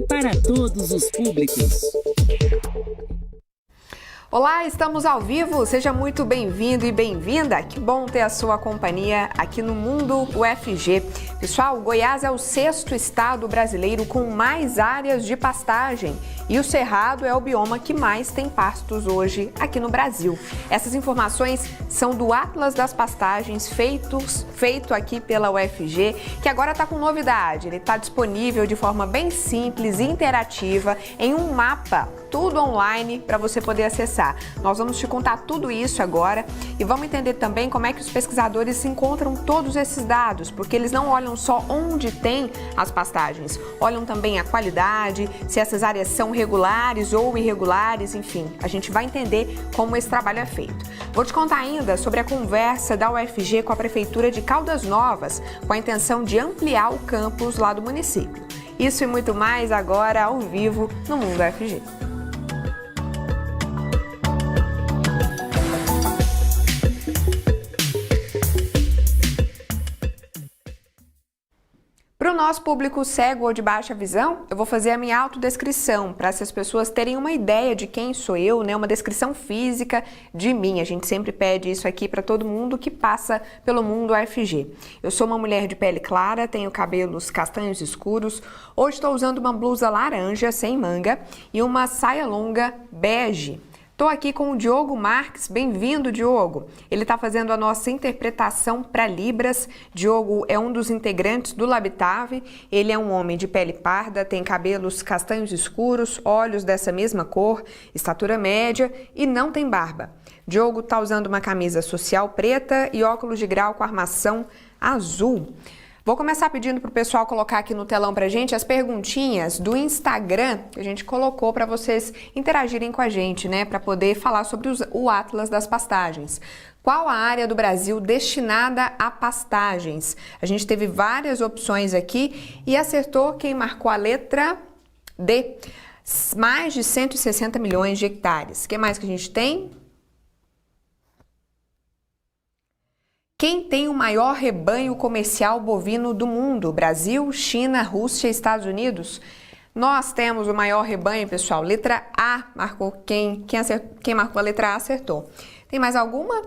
para todos os públicos. Olá, estamos ao vivo, seja muito bem-vindo e bem-vinda, que bom ter a sua companhia aqui no Mundo UFG. Pessoal, Goiás é o 6º estado brasileiro com mais áreas de pastagem e o Cerrado é o bioma que mais tem pastos hoje aqui no Brasil. Essas informações são do Atlas das Pastagens feito aqui pela UFG, que agora está com novidade, ele está disponível de forma bem simples e interativa em um mapa, tudo online para você poder acessar. Nós vamos te contar tudo isso agora e vamos entender também como é que os pesquisadores encontram todos esses dados, porque eles não olham só onde tem as pastagens, olham também a qualidade, se essas áreas são regulares ou irregulares, enfim, a gente vai entender como esse trabalho é feito. Vou te contar ainda sobre a conversa da UFG com a Prefeitura de Caldas Novas, com a intenção de ampliar o campus lá do município. Isso e muito mais agora ao vivo no Mundo UFG. Para o nosso público cego ou de baixa visão, eu vou fazer a minha autodescrição, para essas pessoas terem uma ideia de quem sou eu, né? Uma descrição física de mim. A gente sempre pede isso aqui para todo mundo que passa pelo Mundo UFG. Eu sou uma mulher de pele clara, tenho cabelos castanhos escuros, hoje estou usando uma blusa laranja sem manga e uma saia longa bege. Estou aqui com o Diogo Marques, bem-vindo, Diogo. Ele está fazendo a nossa interpretação para Libras. Diogo é um dos integrantes do Labitave, ele é um homem de pele parda, tem cabelos castanhos escuros, olhos dessa mesma cor, estatura média e não tem barba. Diogo está usando uma camisa social preta e óculos de grau com armação azul. Vou começar pedindo para o pessoal colocar aqui no telão para a gente as perguntinhas do Instagram que a gente colocou para vocês interagirem com a gente, né? Para poder falar sobre o Atlas das Pastagens. Qual a área do Brasil destinada a pastagens? A gente teve várias opções aqui e acertou quem marcou a letra D. Mais de 160 milhões de hectares. O que mais que a gente tem? Quem tem o maior rebanho comercial bovino do mundo? Brasil, China, Rússia, Estados Unidos? Nós temos o maior rebanho, pessoal. Letra A marcou quem marcou a letra A acertou. Tem mais alguma?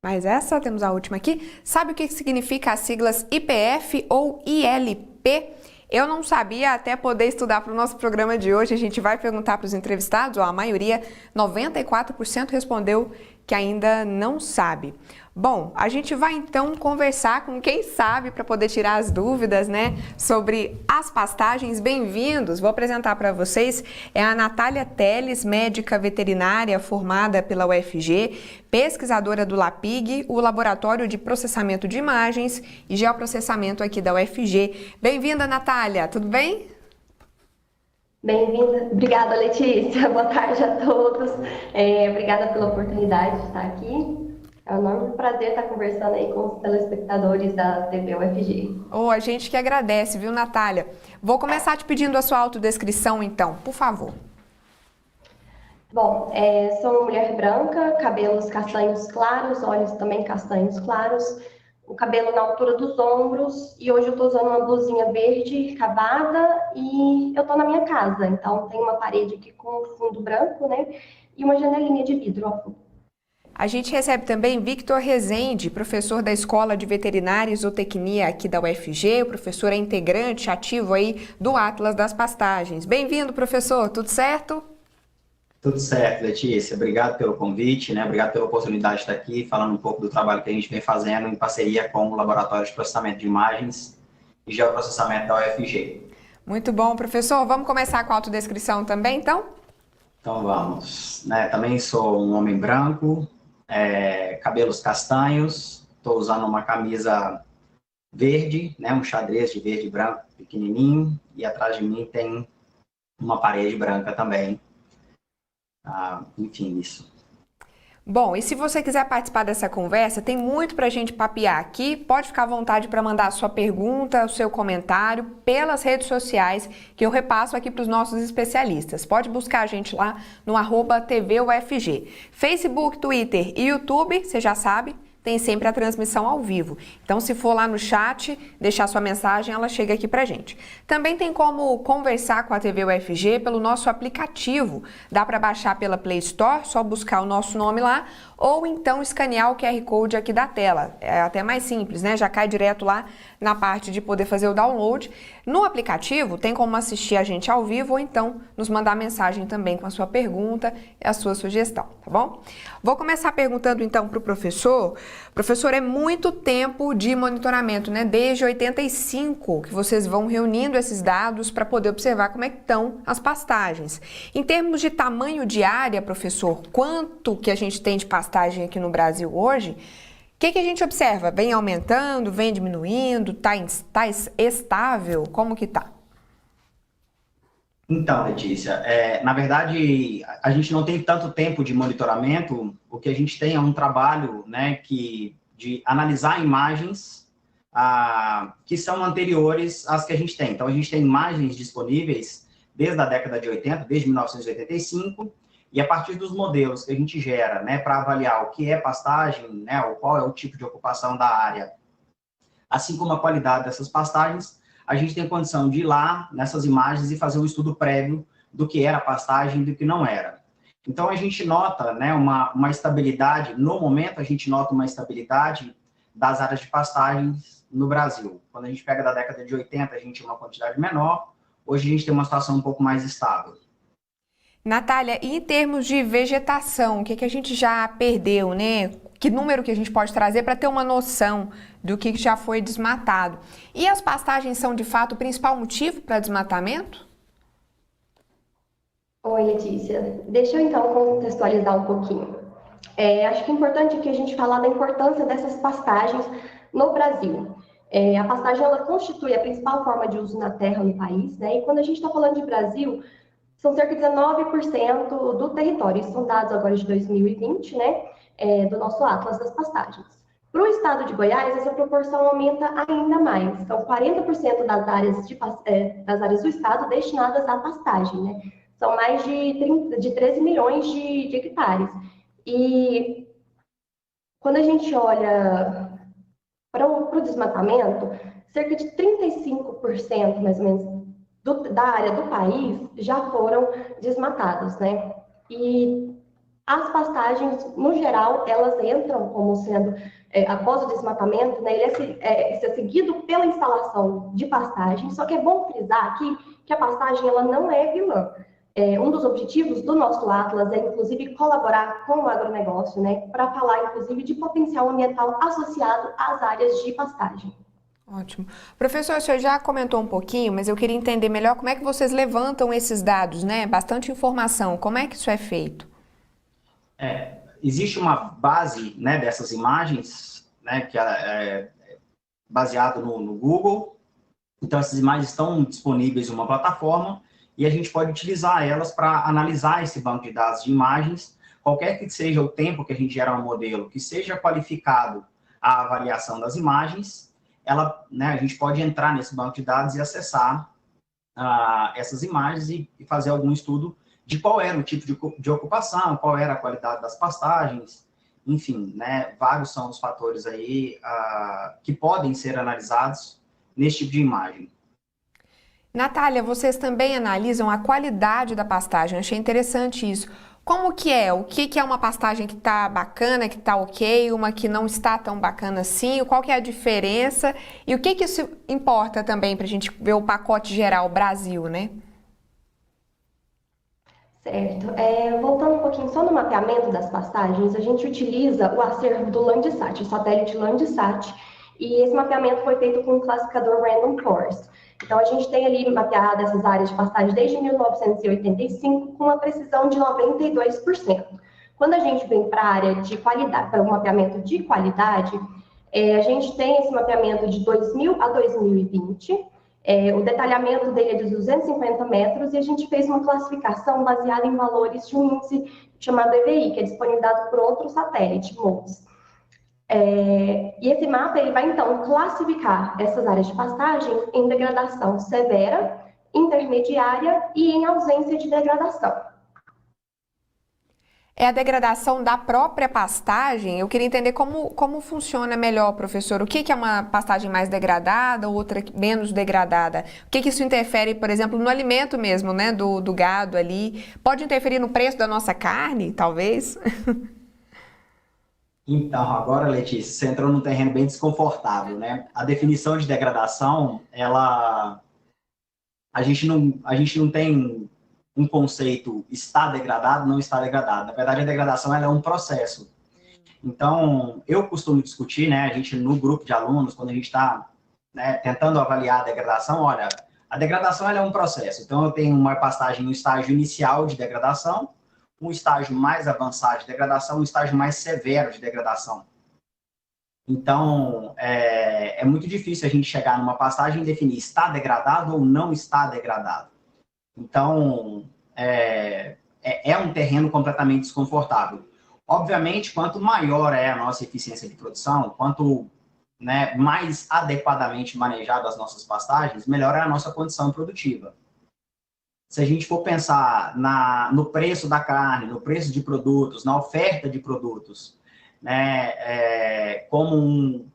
Mais essa, temos a última aqui. Sabe o que significa as siglas IPF ou ILP? Eu não sabia até poder estudar para o nosso programa de hoje. A gente vai perguntar para os entrevistados, a maioria, 94% respondeu que ainda não sabe. Bom, a gente vai então conversar com quem sabe para poder tirar as dúvidas, né, sobre as pastagens. Bem-vindos! Vou apresentar para vocês, é a Natália Teles, médica veterinária formada pela UFG, pesquisadora do LAPIG, o Laboratório de Processamento de Imagens e Geoprocessamento aqui da UFG. Bem-vinda, Natália, tudo bem? Bem-vinda. Obrigada, Letícia. Boa tarde a todos. Obrigada pela oportunidade de estar aqui. É um enorme prazer estar conversando aí com os telespectadores da TV UFG. A gente que agradece, viu, Natália? Vou começar te pedindo a sua autodescrição, então, por favor. Bom, sou uma mulher branca, cabelos castanhos claros, olhos também castanhos claros, o cabelo na altura dos ombros, e hoje eu estou usando uma blusinha verde cavada e eu estou na minha casa, então tem uma parede aqui com fundo branco, né, e uma janelinha de vidro. A gente recebe também Victor Rezende, professor da Escola de Veterinária e Zootecnia aqui da UFG, o professor é integrante ativo aí do Atlas das Pastagens. Bem-vindo, professor, tudo certo? Tudo certo, Letícia. Obrigado pelo convite, né? Obrigado pela oportunidade de estar aqui falando um pouco do trabalho que a gente vem fazendo em parceria com o Laboratório de Processamento de Imagens e Geoprocessamento da UFG. Muito bom, professor. Vamos começar com a autodescrição também, então? Então vamos. Também sou um homem branco, cabelos castanhos, estou usando uma camisa verde, né? Um xadrez de verde e branco pequenininho, e atrás de mim tem uma parede branca também. Enfim, isso. Bom, e se você quiser participar dessa conversa, tem muito pra gente papear aqui. Pode ficar à vontade para mandar a sua pergunta, o seu comentário pelas redes sociais, que eu repasso aqui para os nossos especialistas. Pode buscar a gente lá no @TVUFG. Facebook, Twitter e YouTube, você já sabe, tem sempre a transmissão ao vivo. Então, se for lá no chat, deixar sua mensagem, ela chega aqui pra gente. Também tem como conversar com a TV UFG pelo nosso aplicativo. Dá para baixar pela Play Store, só buscar o nosso nome lá, ou então escanear o QR Code aqui da tela. É até mais simples, né? Já cai direto lá na parte de poder fazer o download. No aplicativo, tem como assistir a gente ao vivo ou então nos mandar mensagem também com a sua pergunta e a sua sugestão, tá bom? Vou começar perguntando então para o professor. Professor, é muito tempo de monitoramento, né? Desde 85 que vocês vão reunindo esses dados para poder observar como é que estão as pastagens. Em termos de tamanho de área, professor, quanto que a gente tem de pastagem aqui no Brasil hoje? O que a gente observa? Vem aumentando, vem diminuindo, tá estável? Como que tá? Então, Letícia, na verdade, a gente não tem tanto tempo de monitoramento. O que a gente tem é um trabalho, né, de analisar imagens que são anteriores às que a gente tem. Então, a gente tem imagens disponíveis desde a década de 80, desde 1985, e a partir dos modelos que a gente gera, né, para avaliar o que é pastagem, né, ou qual é o tipo de ocupação da área, assim como a qualidade dessas pastagens, a gente tem condição de ir lá nessas imagens e fazer um estudo prévio do que era pastagem e do que não era. Então, a gente nota, né, uma estabilidade, no momento, a gente nota uma estabilidade das áreas de pastagens no Brasil. Quando a gente pega da década de 80, a gente tinha uma quantidade menor, hoje a gente tem uma situação um pouco mais estável. Natália, e em termos de vegetação, o que a gente já perdeu, né? Que número que a gente pode trazer para ter uma noção do que já foi desmatado? E as pastagens são, de fato, o principal motivo para desmatamento? Oi, Letícia. Deixa eu, então, contextualizar um pouquinho. Acho que é importante aqui a gente falar da importância dessas pastagens no Brasil. A pastagem, ela constitui a principal forma de uso na terra no país, né? E quando a gente está falando de Brasil, são cerca de 19% do território. Isso são dados agora de 2020, né? Do nosso Atlas das Pastagens. Para o estado de Goiás, essa proporção aumenta ainda mais. Então, 40% das áreas do estado destinadas à pastagem, né? São mais de 13 milhões de hectares. E quando a gente olha para o desmatamento, cerca de 35%, mais ou menos, da área do país já foram desmatados, né? E as pastagens, no geral, elas entram como sendo, após o desmatamento, né, ele é seguido pela instalação de pastagem, só que é bom frisar aqui que a pastagem ela não é vilã. Um dos objetivos do nosso Atlas é, inclusive, colaborar com o agronegócio, né, para falar, inclusive, de potencial ambiental associado às áreas de pastagem. Ótimo. Professor, o senhor já comentou um pouquinho, mas eu queria entender melhor como é que vocês levantam esses dados, né? Bastante informação. Como é que isso é feito? Existe uma base, né, dessas imagens, né, que é baseado no Google. Então, essas imagens estão disponíveis em uma plataforma e a gente pode utilizar elas para analisar esse banco de dados de imagens, qualquer que seja o tempo que a gente gera um modelo que seja qualificado à avaliação das imagens, né, a gente pode entrar nesse banco de dados e acessar essas imagens e fazer algum estudo de qual era o tipo de ocupação, qual era a qualidade das pastagens, enfim, né, vários são os fatores aí que podem ser analisados nesse tipo de imagem. Natália, vocês também analisam a qualidade da pastagem, eu achei interessante isso. Como que é? O que é uma pastagem que está bacana, que está ok, uma que não está tão bacana assim? Qual que é a diferença? E o que isso importa também para a gente ver o pacote geral Brasil, né? Certo. Voltando um pouquinho só no mapeamento das pastagens, a gente utiliza o acervo do Landsat, o satélite Landsat, e esse mapeamento foi feito com o classificador Random Forest. Então, a gente tem ali mapeado essas áreas de pastagem desde 1985 com uma precisão de 92%. Quando a gente vem para a área de qualidade, para o mapeamento de qualidade, a gente tem esse mapeamento de 2000 a 2020, o detalhamento dele é de 250 metros e a gente fez uma classificação baseada em valores de um índice chamado EVI, que é disponibilizado por outro satélite, MODIS. E esse mapa ele vai, então, classificar essas áreas de pastagem em degradação severa, intermediária e em ausência de degradação. É a degradação da própria pastagem? Eu queria entender como funciona melhor, professor. O que é uma pastagem mais degradada, outra menos degradada? O que isso interfere, por exemplo, no alimento mesmo, né, do gado ali? Pode interferir no preço da nossa carne, talvez? Então, agora, Letícia, você entrou num terreno bem desconfortável, né? A definição de degradação, a gente não tem um conceito está degradado, não está degradado. Na verdade, a degradação ela é um processo. Então, eu costumo discutir, né, a gente no grupo de alunos, quando a gente está, né, tentando avaliar a degradação, olha, a degradação ela é um processo. Então, eu tenho uma pastagem no estágio inicial de degradação, um estágio mais avançado de degradação, um estágio mais severo de degradação. Então, é muito difícil a gente chegar numa pastagem e definir está degradado ou não está degradado. Então, é um terreno completamente desconfortável. Obviamente, quanto maior é a nossa eficiência de produção, quanto, né, mais adequadamente manejadas as nossas pastagens, melhor é a nossa condição produtiva. Se a gente for pensar no preço da carne, no preço de produtos, na oferta de produtos, né, como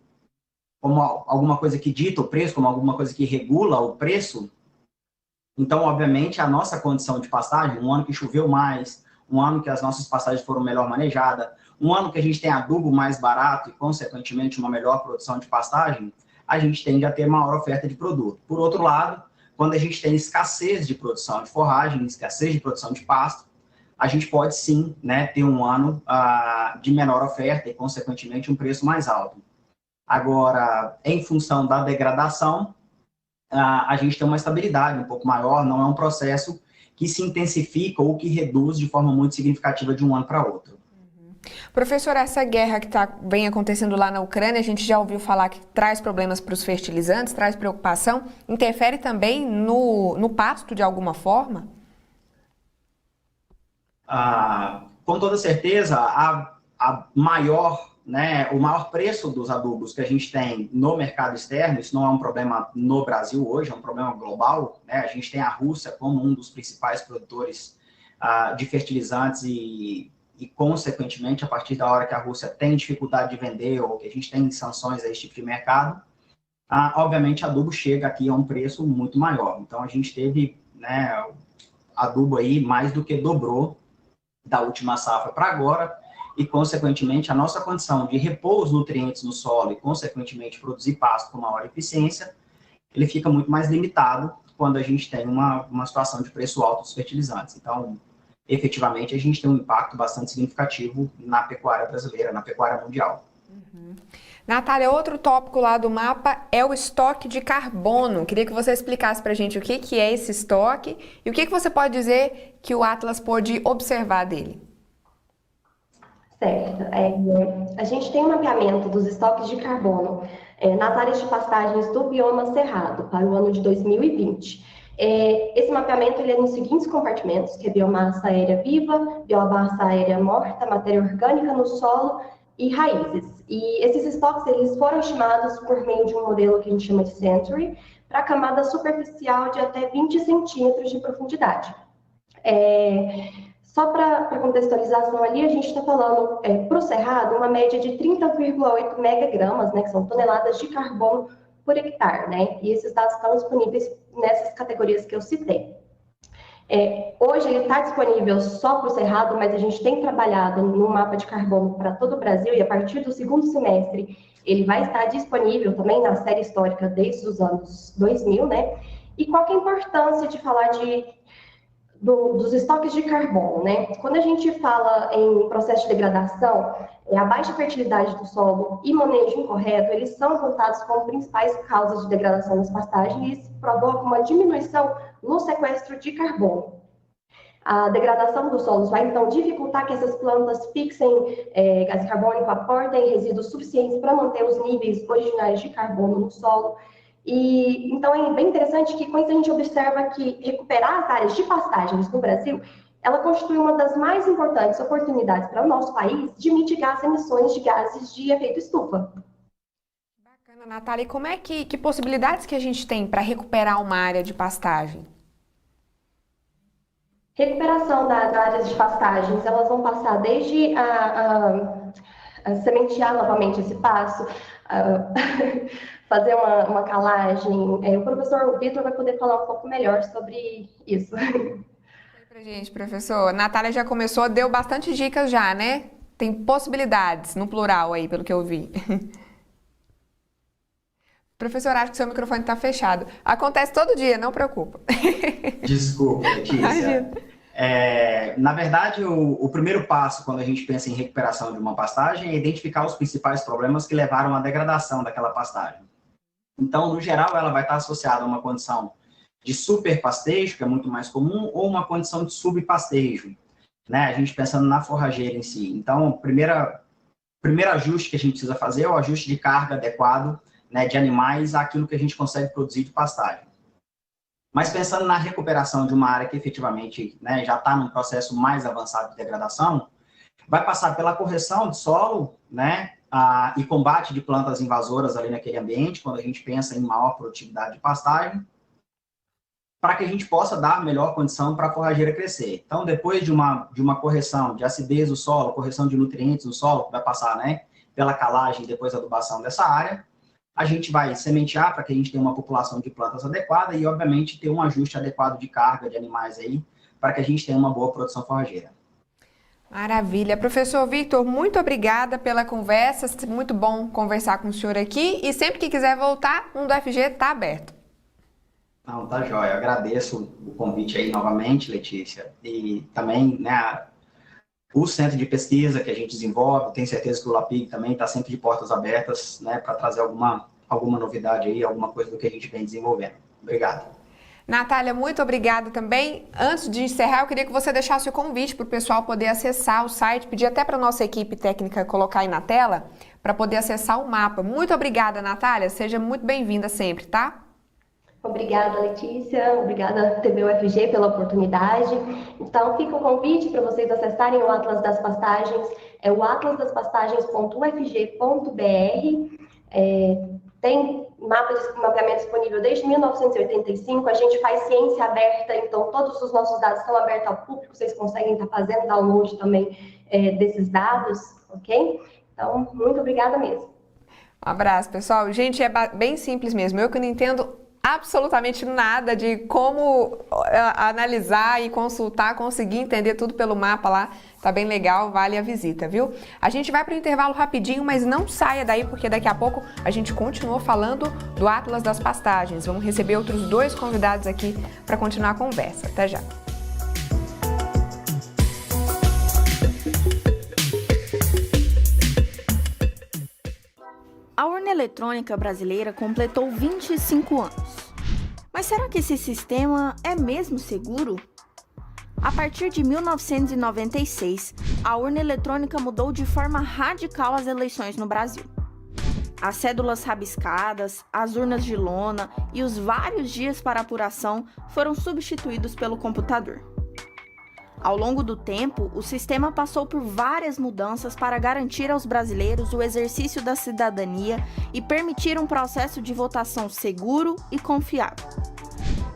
alguma coisa que dita o preço, como alguma coisa que regula o preço, então, obviamente, a nossa condição de pastagem, um ano que choveu mais, um ano que as nossas pastagens foram melhor manejadas, um ano que a gente tem adubo mais barato e, consequentemente, uma melhor produção de pastagem, a gente tende a ter maior oferta de produto. Por outro lado, quando a gente tem escassez de produção de forragem, escassez de produção de pasto, a gente pode sim, né, ter um ano de menor oferta e, consequentemente, um preço mais alto. Agora, em função da degradação, a gente tem uma estabilidade um pouco maior, não é um processo que se intensifica ou que reduz de forma muito significativa de um ano para outro. Professor, essa guerra que vem acontecendo lá na Ucrânia, a gente já ouviu falar que traz problemas para os fertilizantes, traz preocupação, interfere também no pasto de alguma forma? Com toda certeza, a maior, né, o maior preço dos adubos que a gente tem no mercado externo, isso não é um problema no Brasil hoje, é um problema global, né? A gente tem a Rússia como um dos principais produtores de fertilizantes e, consequentemente, a partir da hora que a Rússia tem dificuldade de vender ou que a gente tem sanções a esse tipo de mercado, obviamente, adubo chega aqui a um preço muito maior. Então, a gente teve, né, adubo aí mais do que dobrou da última safra para agora, e, consequentemente, a nossa condição de repor os nutrientes no solo e, consequentemente, produzir pasto com maior eficiência, ele fica muito mais limitado quando a gente tem uma situação de preço alto dos fertilizantes. Então, efetivamente, a gente tem um impacto bastante significativo na pecuária brasileira, na pecuária mundial. Natália, outro tópico lá do mapa é o estoque de carbono. Queria que você explicasse para a gente o que é esse estoque e o que você pode dizer que o Atlas pôde observar dele. Certo. A gente tem um mapeamento dos estoques de carbono nas áreas de pastagens do bioma cerrado para o ano de 2020. Esse mapeamento ele é nos seguintes compartimentos, que é biomassa aérea viva, biomassa aérea morta, matéria orgânica no solo e raízes. E esses estoques eles foram estimados por meio de um modelo que a gente chama de Century, para camada superficial de até 20 centímetros de profundidade. Só para contextualização ali, a gente está falando, para o cerrado, uma média de 30,8 megagramas, né, que são toneladas de carbono por hectare, né? E esses dados estão disponíveis nessas categorias que eu citei. Hoje ele está disponível só para o cerrado, mas a gente tem trabalhado no mapa de carbono para todo o Brasil e a partir do segundo semestre ele vai estar disponível também na série histórica desde os anos 2000, né? E qual que é a importância de falar dos estoques de carbono, né? Quando a gente fala em processo de degradação, a baixa fertilidade do solo e manejo incorreto, eles são apontados como principais causas de degradação das pastagens e isso provoca uma diminuição no sequestro de carbono. A degradação dos solos vai, então, dificultar que essas plantas fixem gás carbônico, aportem resíduos suficientes para manter os níveis originais de carbono no solo. E, então, é bem interessante que, com isso, a gente observa que recuperar as áreas de pastagens no Brasil, ela constitui uma das mais importantes oportunidades para o nosso país de mitigar as emissões de gases de efeito estufa. Bacana, Natália. E como é que possibilidades que a gente tem para recuperar uma área de pastagem? Recuperação das áreas de pastagens, elas vão passar desde a sementear novamente esse pasto, fazer uma calagem. O professor Vitor vai poder falar um pouco melhor sobre isso. Pra gente, professor. Natália já começou, deu bastante dicas já, né? Tem possibilidades, no plural aí, pelo que eu vi. Professor, acho que seu microfone está fechado. Acontece todo dia, não preocupa. Desculpa, Letícia. Na verdade, o primeiro passo quando a gente pensa em recuperação de uma pastagem é identificar os principais problemas que levaram à degradação daquela pastagem. Então, no geral, ela vai estar associada a uma condição de superpastejo, que é muito mais comum, ou uma condição de subpastejo, né? A gente pensando na forrageira em si. Então, o primeiro ajuste que a gente precisa fazer é o ajuste de carga adequado, né, de animais àquilo que a gente consegue produzir de pastagem. Mas pensando na recuperação de uma área que efetivamente, né, já está num processo mais avançado de degradação, vai passar pela correção de solo, né, e combate de plantas invasoras ali naquele ambiente, quando a gente pensa em maior produtividade de pastagem, para que a gente possa dar melhor condição para a forrageira crescer. Então, depois de uma correção de acidez do solo, correção de nutrientes do solo, que vai passar, né, pela calagem e depois adubação dessa área, a gente vai sementear para que a gente tenha uma população de plantas adequada e, obviamente, ter um ajuste adequado de carga de animais aí, para que a gente tenha uma boa produção forrageira. Maravilha. Professor Victor, muito obrigada pela conversa, muito bom conversar com o senhor aqui, e sempre que quiser voltar, o Mundo UFG está aberto. Não, tá jóia. Eu agradeço o convite aí novamente, Letícia, e também, né, o centro de pesquisa que a gente desenvolve, tenho certeza que o LAPIG também está sempre de portas abertas, né, para trazer alguma novidade aí, alguma coisa do que a gente vem desenvolvendo. Obrigado. Natália, muito obrigada também. Antes de encerrar, eu queria que você deixasse o convite para o pessoal poder acessar o site, pedir até para a nossa equipe técnica colocar aí na tela, para poder acessar o mapa. Muito obrigada, Natália. Seja muito bem-vinda sempre, tá? Obrigada, Letícia. Obrigada, TV UFG, pela oportunidade. Então, fica o convite para vocês acessarem o Atlas das Pastagens. É o atlasdaspastagens.ufg.br. Tem mapeamento disponível desde 1985. A gente faz ciência aberta, então todos os nossos dados estão abertos ao público. Vocês conseguem estar fazendo download também desses dados, ok? Então, muito obrigada mesmo. Um abraço, pessoal. Gente, é bem simples mesmo. Eu que não entendo absolutamente nada de como analisar e consultar, conseguir entender tudo pelo mapa lá, tá bem legal, vale a visita, viu? A gente vai para o intervalo rapidinho, mas não saia daí, porque daqui a pouco a gente continua falando do Atlas das Pastagens. Vamos receber outros 2 convidados aqui para continuar a conversa. Até já! A urna eletrônica brasileira completou 25 anos. Mas será que esse sistema é mesmo seguro? A partir de 1996, a urna eletrônica mudou de forma radical as eleições no Brasil. As cédulas rabiscadas, as urnas de lona e os vários dias para apuração foram substituídos pelo computador. Ao longo do tempo, o sistema passou por várias mudanças para garantir aos brasileiros o exercício da cidadania e permitir um processo de votação seguro e confiável.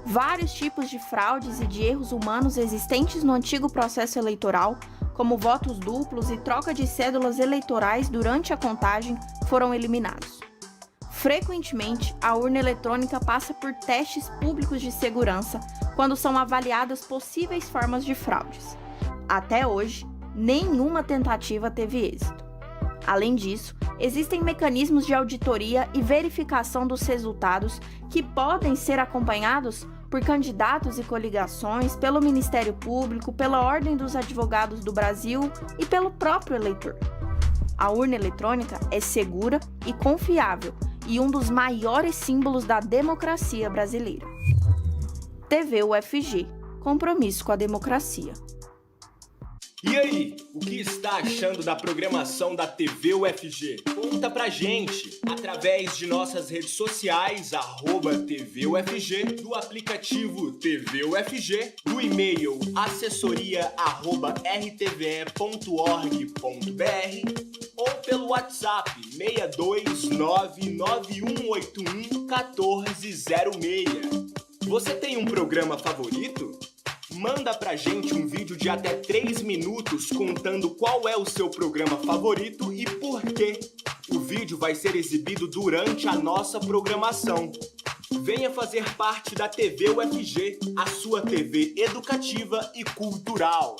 Vários tipos de fraudes e de erros humanos existentes no antigo processo eleitoral, como votos duplos e troca de cédulas eleitorais durante a contagem, foram eliminados. Frequentemente, a urna eletrônica passa por testes públicos de segurança quando são avaliadas possíveis formas de fraudes. Até hoje, nenhuma tentativa teve êxito. Além disso, existem mecanismos de auditoria e verificação dos resultados que podem ser acompanhados por candidatos e coligações, pelo Ministério Público, pela Ordem dos Advogados do Brasil e pelo próprio eleitor. A urna eletrônica é segura e confiável e um dos maiores símbolos da democracia brasileira. TV UFG, compromisso com a democracia. E aí, o que está achando da programação da TV UFG? Conta pra gente através de nossas redes sociais, @TV UFG, do aplicativo TV UFG, do e-mail assessoria@rtve.org.br ou pelo WhatsApp 62991811406. Você tem um programa favorito? Manda pra gente um vídeo de até 3 minutos contando qual é o seu programa favorito e por quê. O vídeo vai ser exibido durante a nossa programação. Venha fazer parte da TV UFG, a sua TV educativa e cultural.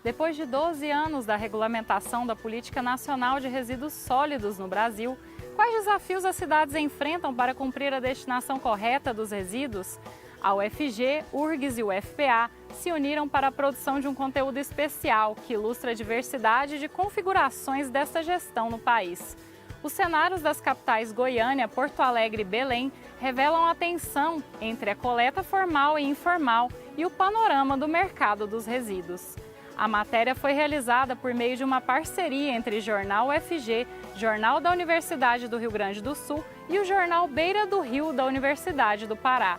Depois de 12 anos da regulamentação da Política Nacional de Resíduos Sólidos no Brasil, quais desafios as cidades enfrentam para cumprir a destinação correta dos resíduos? A UFG, URGS e o UFPA se uniram para a produção de um conteúdo especial que ilustra a diversidade de configurações desta gestão no país. Os cenários das capitais Goiânia, Porto Alegre e Belém revelam a tensão entre a coleta formal e informal e o panorama do mercado dos resíduos. A matéria foi realizada por meio de uma parceria entre Jornal UFG, Jornal da Universidade do Rio Grande do Sul e o Jornal Beira do Rio da Universidade do Pará.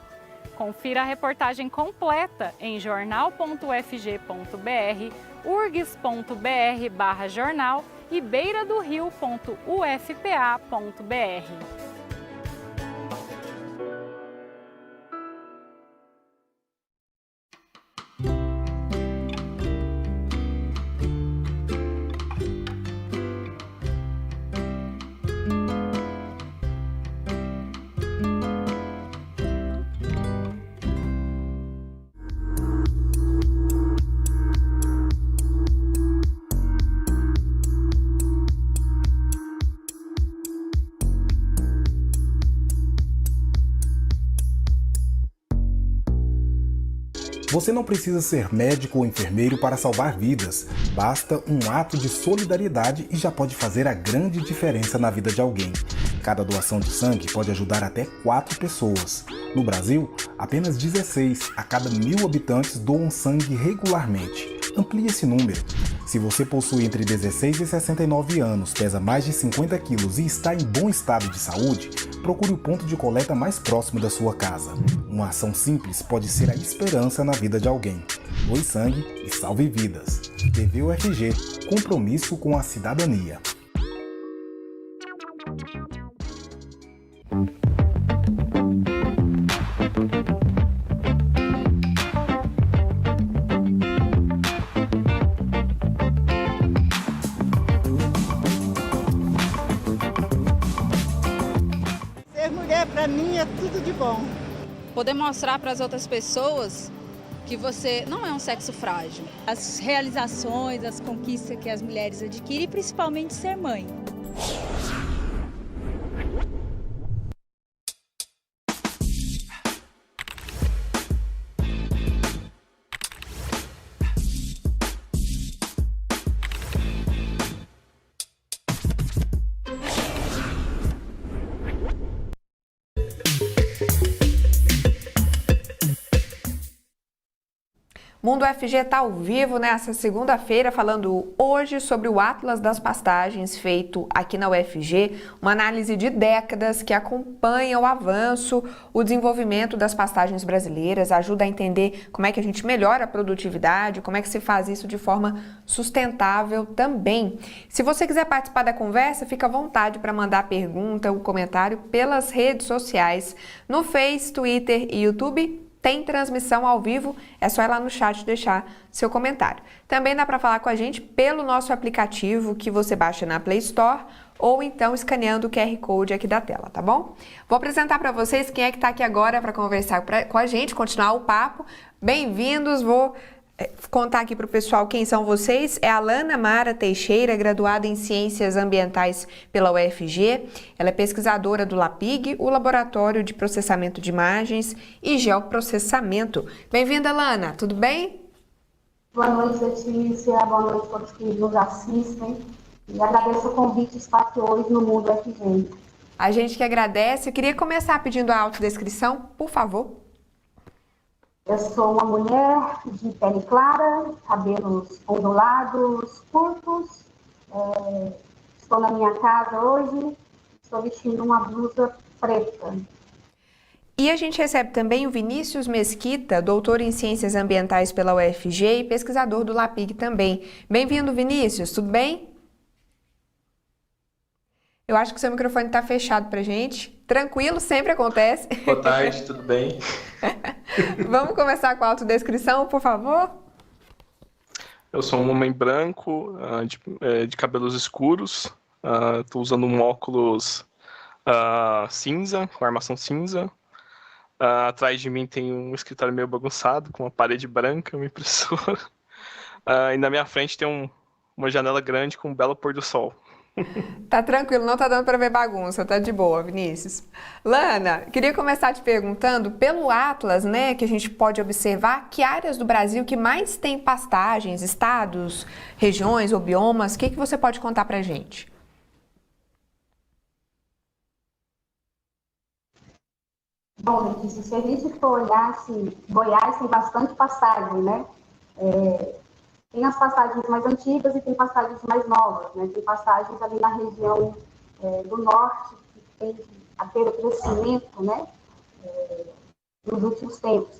Confira a reportagem completa em jornal.ufg.br, urgs.br/jornal e beiradorio.ufpa.br. Você não precisa ser médico ou enfermeiro para salvar vidas. Basta um ato de solidariedade e já pode fazer a grande diferença na vida de alguém. Cada doação de sangue pode ajudar até 4 pessoas. No Brasil, apenas 16 a cada 1000 habitantes doam sangue regularmente. Amplie esse número. Se você possui entre 16 e 69 anos, pesa mais de 50 quilos e está em bom estado de saúde, procure o ponto de coleta mais próximo da sua casa. Uma ação simples pode ser a esperança na vida de alguém. Doe sangue e salve vidas. TV UFG, compromisso com a cidadania. Para mim é tudo de bom. Poder mostrar para as outras pessoas que você não é um sexo frágil. As realizações, as conquistas que as mulheres adquirem, e principalmente ser mãe. Mundo UFG está ao vivo nessa segunda-feira, falando hoje sobre o Atlas das Pastagens, feito aqui na UFG, uma análise de décadas que acompanha o avanço, o desenvolvimento das pastagens brasileiras, ajuda a entender como é que a gente melhora a produtividade, como é que se faz isso de forma sustentável também. Se você quiser participar da conversa, fica à vontade para mandar pergunta ou comentário pelas redes sociais, no Face, Twitter e YouTube. Tem transmissão ao vivo, é só ir lá no chat deixar seu comentário. Também dá para falar com a gente pelo nosso aplicativo que você baixa na Play Store ou então escaneando o QR Code aqui da tela, tá bom? Vou apresentar para vocês quem é que está aqui agora para conversar com a gente, continuar o papo. Bem-vindos, vou contar aqui para o pessoal quem são vocês. É a Alana Mara Teixeira, graduada em Ciências Ambientais pela UFG. Ela é pesquisadora do LAPIG, o Laboratório de Processamento de Imagens e Geoprocessamento. Bem-vinda, Alana, tudo bem? Boa noite, Letícia. Boa noite a todos que nos assistem. E agradeço o convite de estar aqui hoje no Mundo UFG. A gente que agradece. Eu queria começar pedindo a autodescrição, por favor. Eu sou uma mulher de pele clara, cabelos ondulados, curtos. Estou na minha casa hoje, estou vestindo uma blusa preta. E a gente recebe também o Vinícius Mesquita, doutor em Ciências Ambientais pela UFG e pesquisador do LAPIG também. Bem-vindo, Vinícius, tudo bem? Eu acho que o seu microfone está fechado pra gente. Tranquilo, sempre acontece. Boa tarde, tudo bem? Vamos começar com a autodescrição, por favor? Eu sou um homem branco, de cabelos escuros. Estou usando um óculos cinza, com armação cinza. Atrás de mim tem um escritório meio bagunçado, com uma parede branca, uma impressora. E na minha frente tem uma janela grande com um belo pôr do sol. Tá tranquilo, não tá dando para ver bagunça, tá de boa, Vinícius. Lana, queria começar te perguntando, pelo Atlas, né, que a gente pode observar, que áreas do Brasil que mais tem pastagens, estados, regiões ou biomas, o que você pode contar pra gente? Bom, Letícia, se a gente for olhar, assim, Goiás tem bastante pastagem, né? Tem as pastagens mais antigas e tem pastagens mais novas, né? Tem pastagens ali na região do norte, que tem a ter o crescimento, né? Nos últimos tempos.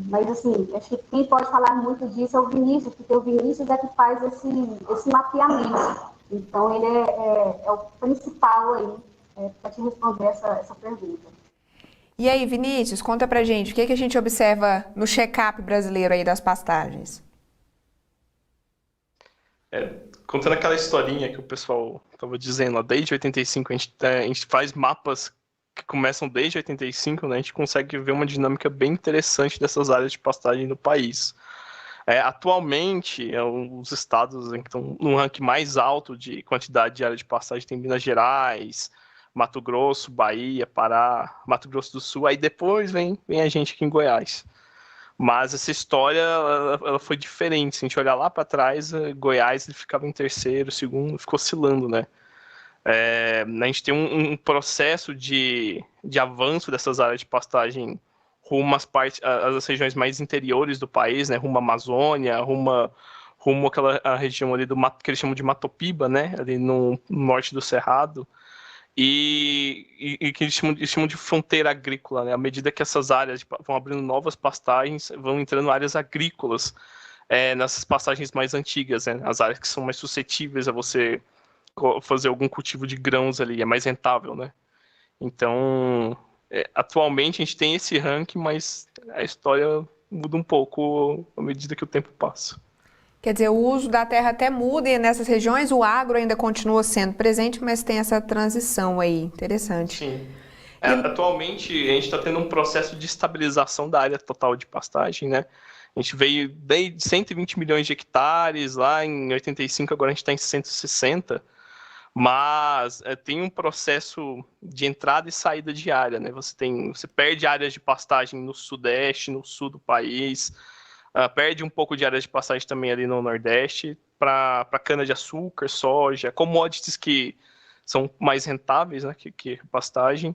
Mas, assim, acho que quem pode falar muito disso é o Vinícius, porque o Vinícius é que faz esse mapeamento. Então, ele é o principal aí para te responder essa pergunta. E aí, Vinícius, conta pra gente, o que a gente observa no check-up brasileiro aí das pastagens? Contando aquela historinha que o pessoal estava dizendo, desde 85 a gente faz mapas que começam desde 85, né? A gente consegue ver uma dinâmica bem interessante dessas áreas de pastagem no país. Atualmente, os estados que estão no ranking mais alto de quantidade de área de pastagem tem Minas Gerais, Mato Grosso, Bahia, Pará, Mato Grosso do Sul, aí depois vem a gente aqui em Goiás. Mas essa história ela foi diferente. Se a gente olhar lá para trás, Goiás ele ficava em terceiro, segundo, ficou oscilando, né? A gente tem um processo de avanço dessas áreas de pastagem rumo às regiões mais interiores do país, né? Rumo à Amazônia, rumo àquela região ali que eles chamam de Matopiba, né? Ali no norte do Cerrado. E que eles chamam de fronteira agrícola, né? À medida que essas áreas vão abrindo novas pastagens, vão entrando áreas agrícolas nessas pastagens mais antigas, né? As áreas que são mais suscetíveis a você fazer algum cultivo de grãos ali, é mais rentável, né? Então, atualmente a gente tem esse ranking, mas a história muda um pouco à medida que o tempo passa. Quer dizer, o uso da terra até muda e nessas regiões o agro ainda continua sendo presente, mas tem essa transição aí, interessante. Sim. Atualmente a gente está tendo um processo de estabilização da área total de pastagem, né? A gente veio de 120 milhões de hectares lá em 85, agora a gente está em 160, mas tem um processo de entrada e saída de área, né? Você perde áreas de pastagem no sudeste, no sul do país, perde um pouco de áreas de pastagem também ali no Nordeste para cana-de-açúcar, soja, commodities que são mais rentáveis, né, que pastagem.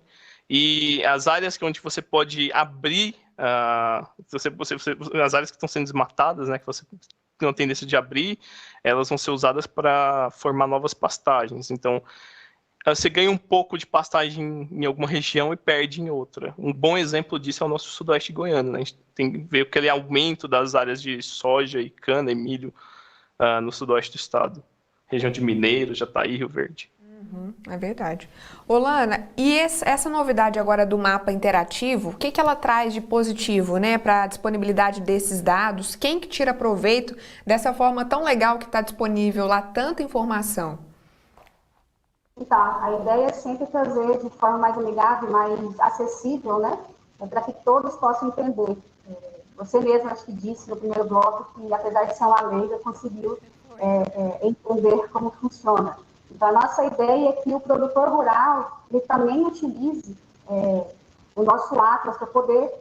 E as áreas onde você pode abrir, as áreas que estão sendo desmatadas, né, que você tem a tendência de abrir, elas vão ser usadas para formar novas pastagens. Então, você ganha um pouco de pastagem em alguma região e perde em outra. Um bom exemplo disso é o nosso sudoeste goiano, né? A gente tem que ver aquele aumento das áreas de soja e cana e milho no sudoeste do estado. Região de Mineiros, Jataí, Rio Verde. É verdade. Lana, e essa novidade agora do mapa interativo, o que ela traz de positivo, né, para a disponibilidade desses dados? Quem que tira proveito dessa forma tão legal que está disponível lá, tanta informação? Então, a ideia é sempre trazer de forma mais amigável, mais acessível, né? Para que todos possam entender. Você mesmo, acho que disse no primeiro bloco que, apesar de ser uma leiga, conseguiu entender como funciona. Então, a nossa ideia é que o produtor rural ele também utilize o nosso Atlas para poder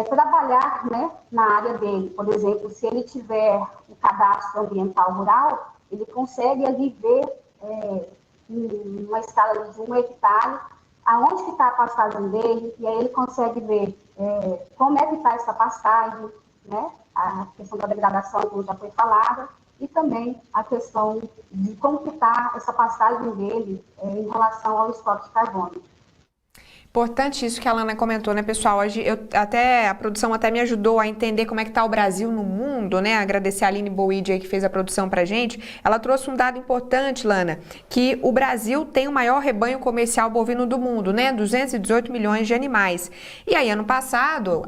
trabalhar, né, na área dele. Por exemplo, se ele tiver o cadastro ambiental rural, ele consegue ali ver em uma escala de 1 hectare, aonde que está a pastagem dele, e aí ele consegue ver como é que está essa pastagem, né? A questão da degradação, como já foi falada, e também a questão de como que está essa pastagem dele em relação ao estoque de carbono. Importante isso que a Lana comentou, né, pessoal? A produção até me ajudou a entender como é que está o Brasil no mundo, né? Agradecer a Aline Boide aí que fez a produção pra gente. Ela trouxe um dado importante, Lana, que o Brasil tem o maior rebanho comercial bovino do mundo, né? 218 milhões de animais. E aí, ano passado,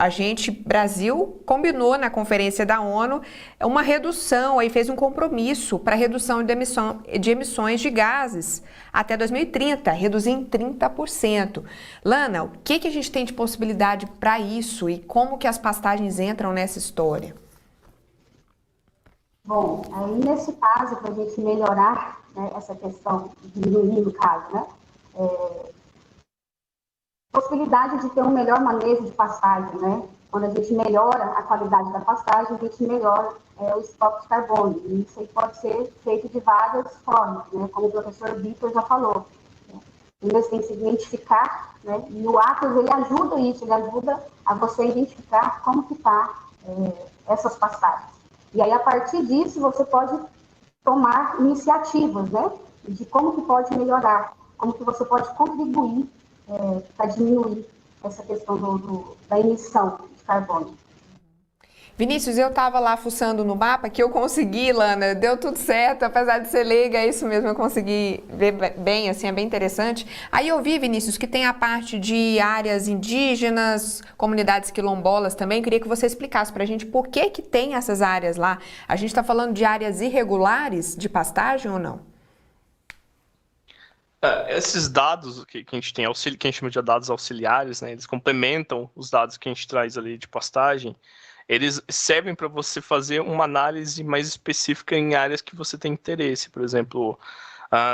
Brasil, combinou na Conferência da ONU uma redução, aí fez um compromisso para redução de emissões de gases até 2030, reduzir em 30%. Lana, o que a gente tem de possibilidade para isso e como que as pastagens entram nessa história? Bom, aí nesse caso, para a gente melhorar, né, essa questão, diminuir no caso, né, possibilidade de ter um melhor manejo de pastagem, né? Quando a gente melhora a qualidade da pastagem, a gente melhora o estoque de carbono. E isso aí pode ser feito de várias formas, né? Como o professor Vitor já falou. Primeiro você tem que se identificar, né? E o Atlas, ele ajuda isso, ele ajuda a você identificar como que está essas pastagens. E aí, a partir disso, você pode tomar iniciativas, né? De como que pode melhorar, como que você pode contribuir para diminuir essa questão da emissão de carbono. Vinícius, eu estava lá fuçando no mapa que eu consegui, Lana, deu tudo certo, apesar de ser leiga, é isso mesmo, eu consegui ver bem, assim, é bem interessante. Aí eu vi, Vinícius, que tem a parte de áreas indígenas, comunidades quilombolas também, queria que você explicasse para a gente por que tem essas áreas lá. A gente está falando de áreas irregulares de pastagem ou não? Esses dados que a gente tem, que a gente chama de dados auxiliares, né, eles complementam os dados que a gente traz ali de pastagem. Eles servem para você fazer uma análise mais específica em áreas que você tem interesse. Por exemplo,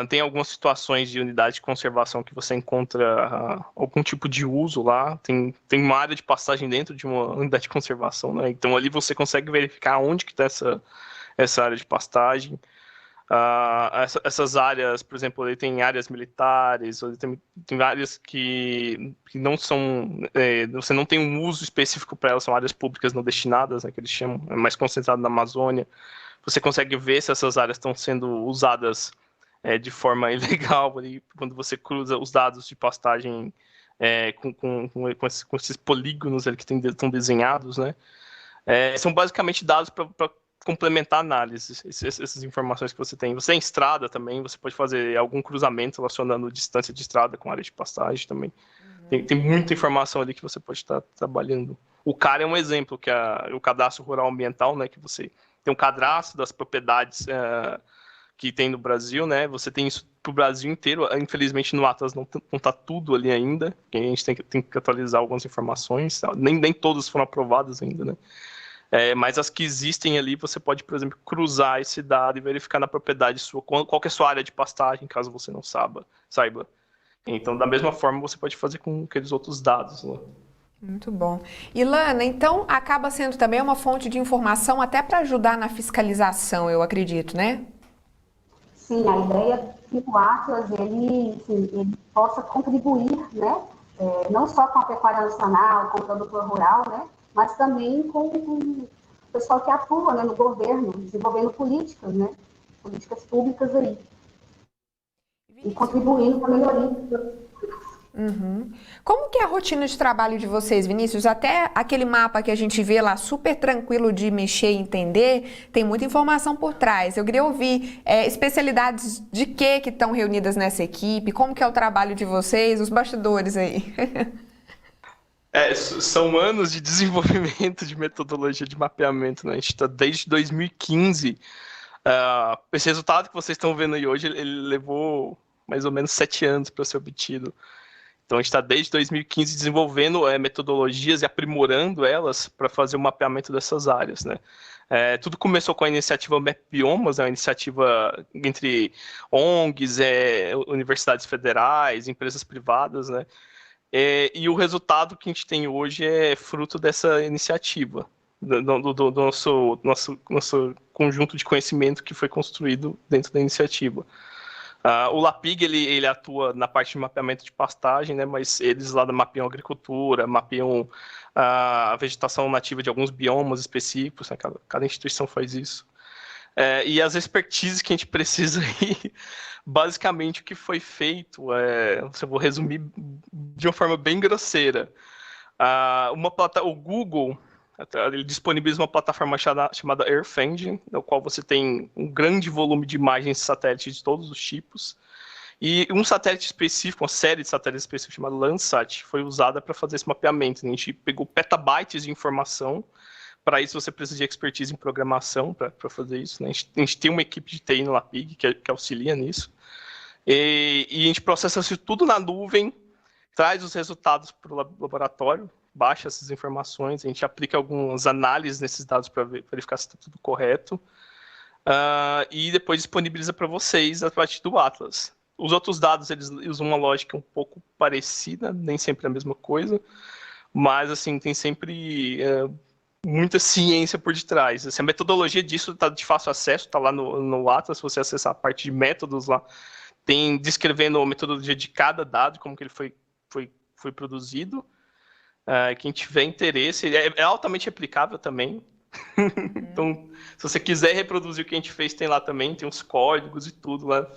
tem algumas situações de unidade de conservação que você encontra algum tipo de uso lá. Tem uma área de pastagem dentro de uma unidade de conservação, né? Então ali você consegue verificar onde que está essa área de pastagem. Essas áreas, por exemplo, ele tem áreas militares, tem áreas que não são, você não tem um uso específico para elas, são áreas públicas não destinadas, né, que eles chamam, é mais concentrado na Amazônia. Você consegue ver se essas áreas estão sendo usadas de forma ilegal, ali, quando você cruza os dados de pastagem com esses polígonos ali que estão desenhados, né? São basicamente dados para complementar a análise, essas informações que você tem. Você tem estrada também, você pode fazer algum cruzamento relacionando distância de estrada com área de pastagem também. Tem muita informação ali que você pode estar trabalhando. O CAR é um exemplo, que é o Cadastro Rural Ambiental, né, que você tem um cadastro das propriedades que tem no Brasil, né, você tem isso para o Brasil inteiro. Infelizmente no Atlas não está tudo ali ainda, a gente tem que atualizar algumas informações, nem todas foram aprovadas ainda, né. Mas as que existem ali, você pode, por exemplo, cruzar esse dado e verificar na propriedade sua qual que é a sua área de pastagem, caso você não saiba. Então, da mesma forma, você pode fazer com aqueles outros dados, né? Muito bom. E, Lana, então, acaba sendo também uma fonte de informação até para ajudar na fiscalização, eu acredito, né? Sim, a ideia é que o Atlas, ele possa contribuir, né? Não só com a pecuária nacional, com o produtor rural, né? Mas também com o pessoal que atua, né, no governo, desenvolvendo políticas, né, políticas públicas aí, e contribuindo para a melhoria. Como que é a rotina de trabalho de vocês, Vinícius? Até aquele mapa que a gente vê lá, super tranquilo de mexer e entender, tem muita informação por trás. Eu queria ouvir especialidades de que estão reunidas nessa equipe, como que é o trabalho de vocês, os bastidores aí. São anos de desenvolvimento de metodologia de mapeamento, né? A gente está desde 2015. Esse resultado que vocês estão vendo aí hoje, ele levou mais ou menos 7 anos para ser obtido. Então, a gente está desde 2015 desenvolvendo metodologias e aprimorando elas para fazer o mapeamento dessas áreas, né? Tudo começou com a iniciativa Map Biomas, uma iniciativa entre ONGs, universidades federais, empresas privadas, né? E o resultado que a gente tem hoje é fruto dessa iniciativa, do nosso conjunto de conhecimento que foi construído dentro da iniciativa. O LAPIG, ele atua na parte de mapeamento de pastagem, né, mas eles lá mapeiam a agricultura, mapeiam a vegetação nativa de alguns biomas específicos, né, cada instituição faz isso. E as expertises que a gente precisa aí, basicamente o que foi feito, eu vou resumir de uma forma bem grosseira. O Google, ele disponibiliza uma plataforma chamada Earth Engine, no qual você tem um grande volume de imagens de satélite de todos os tipos. E um satélite específico, uma série de satélites específicos chamada Landsat, foi usada para fazer esse mapeamento. A gente pegou petabytes de informação. Para isso, você precisa de expertise em programação para fazer isso, né? A gente tem uma equipe de TI no LAPIG que auxilia nisso. E a gente processa isso tudo na nuvem, traz os resultados para o laboratório, baixa essas informações, a gente aplica algumas análises nesses dados para verificar se está tudo correto, e depois disponibiliza para vocês a partir do Atlas. Os outros dados, eles usam uma lógica um pouco parecida, nem sempre a mesma coisa, mas assim, tem sempre muita ciência por detrás. Assim, a metodologia disso está de fácil acesso, está lá no Atlas, se você acessar a parte de métodos lá, tem descrevendo a metodologia de cada dado, como que ele foi produzido. Quem tiver interesse, é altamente replicável também. Então, se você quiser reproduzir o que a gente fez, tem lá também, tem uns códigos e tudo lá,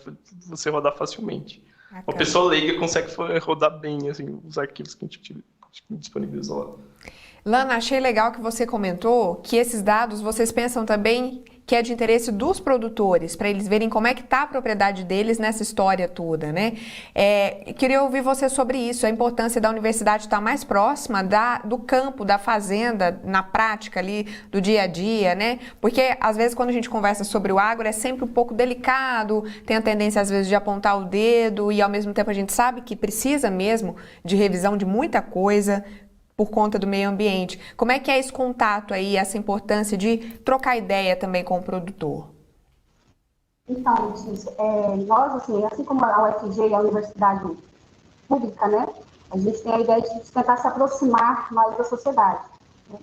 você rodar facilmente. Uma pessoa leiga consegue rodar bem assim, os arquivos que a gente disponibilizou lá. Lana, achei legal que você comentou que esses dados vocês pensam também que é de interesse dos produtores, para eles verem como é que está a propriedade deles nessa história toda, né? Queria ouvir você sobre isso, a importância da universidade estar mais próxima do campo, da fazenda, na prática ali, do dia a dia, né? Porque, às vezes, quando a gente conversa sobre o agro, é sempre um pouco delicado, tem a tendência, às vezes, de apontar o dedo e, ao mesmo tempo, a gente sabe que precisa mesmo de revisão de muita coisa, por conta do meio ambiente. Como é que é esse contato aí, essa importância de trocar ideia também com o produtor? Então, nós, assim como a UFG e a universidade pública, né, a gente tem a ideia de tentar se aproximar mais da sociedade.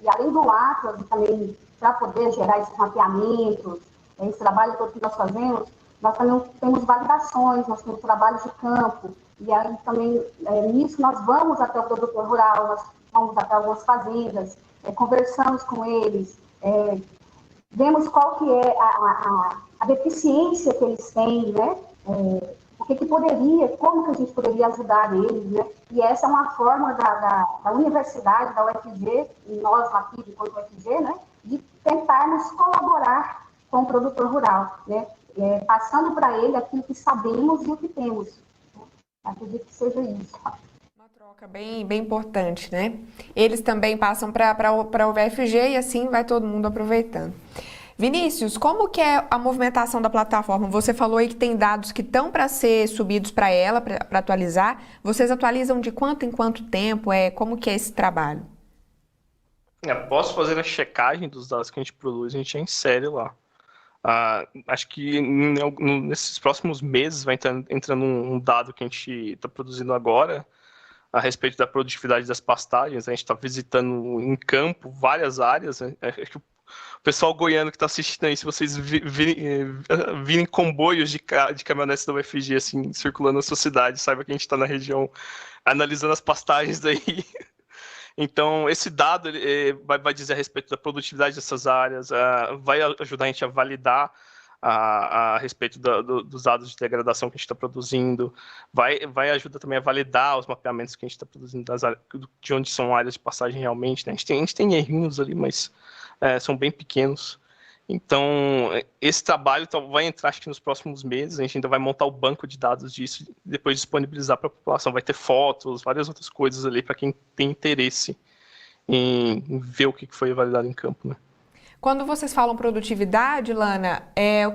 E além do Atlas, também para poder gerar esses mapeamentos, esse trabalho todo que nós fazemos, nós também temos validações, nós temos trabalhos de campo, e aí também, nisso, nós vamos até o produtor rural, nós vamos até algumas fazendas, conversamos com eles, vemos qual que é a deficiência que eles têm, né? O que poderia, como que a gente poderia ajudar eles, né? E essa é uma forma da universidade, da UFG, e nós aqui, enquanto UFG, né? De tentarmos colaborar com o produtor rural, né? Passando para ele aquilo que sabemos e o que temos. Acredito que seja isso. Uma troca bem importante, né? Eles também passam para a UFG e assim vai todo mundo aproveitando. Vinícius, como que é a movimentação da plataforma? Você falou aí que tem dados que estão para ser subidos para ela, para atualizar. Vocês atualizam de quanto em quanto tempo? Como que é esse trabalho? Após fazer a checagem dos dados que a gente produz, a gente insere lá. Acho que nesses próximos meses vai entrando um dado que a gente está produzindo agora a respeito da produtividade das pastagens. A gente está visitando em campo várias áreas. Acho que o pessoal goiano que está assistindo aí, se vocês virem comboios de caminhonetes da UFG assim, circulando na sua cidade, saiba que a gente está na região analisando as pastagens daí. Então, esse dado vai dizer a respeito da produtividade dessas áreas, vai ajudar a gente a validar a respeito dos dados de degradação que a gente está produzindo, vai ajudar também a validar os mapeamentos que a gente está produzindo das áreas, de onde são áreas de passagem realmente, né? A gente tem errinhos ali, mas são bem pequenos. Então, esse trabalho vai entrar, acho que nos próximos meses, a gente ainda vai montar o banco de dados disso e depois disponibilizar para a população. Vai ter fotos, várias outras coisas ali para quem tem interesse em ver o que foi validado em campo, né? Quando vocês falam produtividade, Lana,